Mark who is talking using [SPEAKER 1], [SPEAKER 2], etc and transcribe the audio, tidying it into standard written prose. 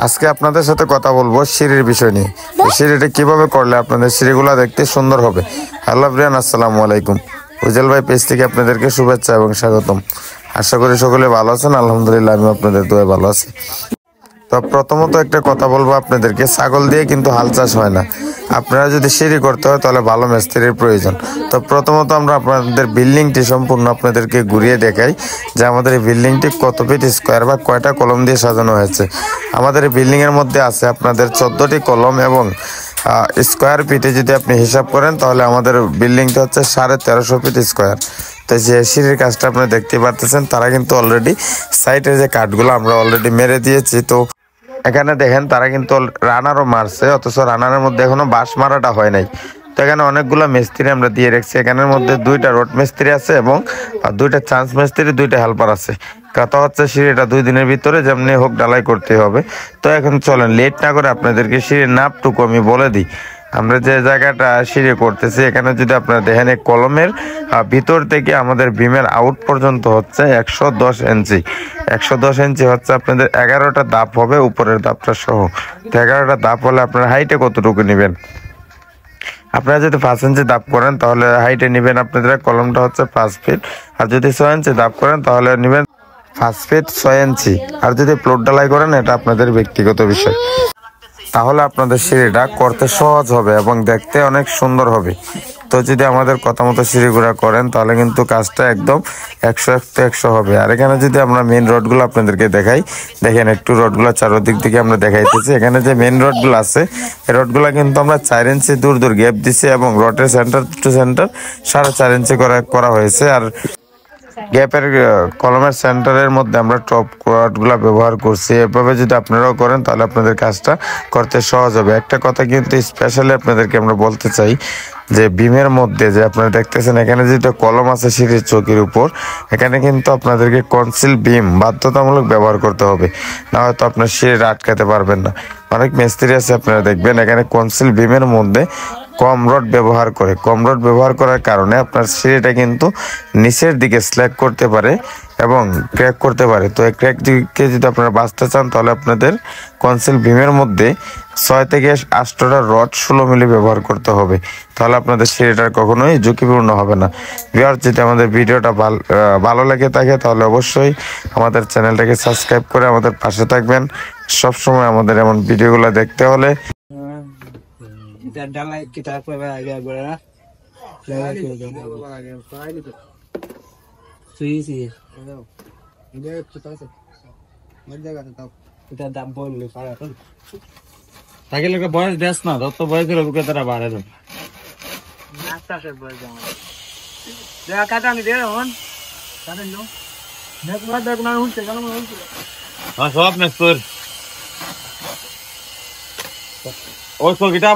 [SPEAKER 1] আজকে আপনাদের সাথে কথা বলবো সিঁড়ির বিষয় নিয়ে। সিঁড়িটা কিভাবে করলে আপনাদের সিঁড়িগুলো দেখতে সুন্দর হবে। হ্যালো ব্রিয়ান, আসসালামু আলাইকুম। উজ্জ্বল ভাই পেজ থেকে আপনাদেরকে শুভেচ্ছা এবং স্বাগতম। আশা করি সকলে ভালো আছেন। আলহামদুলিল্লাহ, আমি আপনাদের দোয়ায় ভালো আছি। তো প্রথমত একটা কথা বলবো আপনাদেরকে, ছাগল দিয়ে কিন্তু হাল চাষ হয় না। আপনারা যদি সিঁড়ি করতে হয় তাহলে ভালো মিস্ত্রির প্রয়োজন। তো প্রথমত আমরা আপনাদের বিল্ডিংটি সম্পূর্ণ আপনাদেরকে ঘুরিয়ে দেখাই যে আমাদের এই বিল্ডিংটি কত ফিট স্কোয়ার বা কয়টা কলম দিয়ে সাজানো হয়েছে। আমাদের এই বিল্ডিংয়ের মধ্যে আছে আপনাদের 14টি কলম এবং স্কোয়ার ফিটে যদি আপনি হিসাব করেন তাহলে আমাদের বিল্ডিংটা হচ্ছে 1350 ফিট স্কোয়ার। তো যে সিঁড়ির কাজটা আপনি দেখতে পারতেছেন, তারা কিন্তু অলরেডি সাইডের যে কাঠগুলো আমরা অলরেডি মেরে দিয়েছি। তো এখানে দেখেন তারা কিন্তু রানারও মারছে, অথচ রানারের মধ্যে এখনো বাঁশ মারাটা হয় নাই। তো এখানে অনেকগুলো মিস্ত্রি আমরা দিয়ে রেখেছি। এখানের মধ্যে 2টা রোড মিস্ত্রি আছে এবং 2টা চান্স মিস্ত্রি, 2টা হেল্পার আছে। কথা হচ্ছে সিঁড়িটা 2 দিনের ভিতরে যেমনি হোক ঢালাই করতে হবে। তো এখন চলেন লেট না করে আপনাদেরকে সিঁড়ির নাপটুকু আমি বলে দিই। আমরা যে জায়গাটা সিঁড়ি করতেছি, এখানে যদি আপনারা দেখেন এই কলমের ভিতর থেকে আমাদের বিমের আউট পর্যন্ত হচ্ছে 110 ইঞ্চি। 110 ইঞ্চি হচ্ছে আপনাদের 11টা ধাপ হবে, উপরের ধাপটা সহ। তো 11টা ধাপ হলে আপনার হাইটে কতটুকু নেবেন? আপনারা যদি 5 ইঞ্চি ধাপ করেন তাহলে হাইটে নেবেন আপনাদের কলমটা হচ্ছে 5 ফিট। আর যদি 6 ইঞ্চি ধাপ করেন তাহলে নেবেন 5 ফিট 6 ইঞ্চি। আর যদি প্লট ঢালাই করেন এটা আপনাদের ব্যক্তিগত বিষয়। তাহলে আপনাদের সিঁড়িটা করতে সহজ হবে এবং দেখতে অনেক সুন্দর হবে। তো যদি আমাদের কথা মতো সিঁড়িগুড়া করেন তাহলে কিন্তু কাজটা একদম 100 হবে। আর এখানে যদি আমরা মেন রোডগুলো আপনাদেরকে দেখাই, দেখেন একটু রোডগুলো চারোদিক দিকে আমরা দেখাইতেছি। এখানে যে মেন রোডগুলো আছে, এই রোডগুলো কিন্তু আমরা 4 ইঞ্চি দূর দূর গ্যাপ দিছি এবং রোডের সেন্টার টু সেন্টার 4.5 ইঞ্চি করা হয়েছে। আর গ্যাপের কলমের সেন্টারের মধ্যে আমরা টপ কোয়ার্ডগুলো ব্যবহার করছি। এভাবে যদি আপনারাও করেন তাহলে আপনাদের কাজটা করতে সহজ হবে। একটা কথা কিন্তু স্পেশালি আপনাদেরকে আমরা বলতে চাই যে বিমের মধ্যে যে আপনারা দেখতেছেন এখানে যেটা কলম আছে সিঁড়ির চৌকির উপর, এখানে কিন্তু আপনাদেরকে কনসিল বিম বাধ্যতামূলক ব্যবহার করতে হবে, না হয়তো আপনার সিঁড়ি আটকাতে পারবেন না। অনেক মিস্ত্রি আছে আপনারা দেখবেন এখানে কনসিল বিমের মধ্যে কম রড ব্যবহার করে। কম রড ব্যবহার করার কারণে আপনার সিঁড়িটা কিন্তু নিচের দিকে স্ল্যাগ করতে পারে এবং ক্র্যাক করতে পারে। তো এই ক্র্যাক দিকে যদি আপনারা বাঁচতে চান তাহলে আপনাদের কনসিল বিমের মধ্যে 6 থেকে 8টা রড 16 মিলি ব্যবহার করতে হবে। তাহলে আপনাদের সিঁড়িটা কখনোই ঝুঁকিপূর্ণ হবে না। ভিউয়ার, যদি আমাদের ভিডিওটা ভালো লেগে থাকে তাহলে অবশ্যই আমাদের চ্যানেলটাকে সাবস্ক্রাইব করে আমাদের পাশে থাকবেন। সবসময় আমাদের এমন ভিডিওগুলো দেখতে হলে
[SPEAKER 2] ডালাই কিতা কইবা আগে বড় না সুইসি এটা কিতা আছে মধ্যে গাতে তাও এটা দাম বললে পারা তো তাকে লোকে বয়স দেশ না তত বয়সের লোকে তারা বাড়ে দেন নাস্তা সে বয়স আমার দেখা কাটা নি দে হন কাটা নো দেখ না উঠছে কেন উঠছে সব মেস্তর ও সো গিটা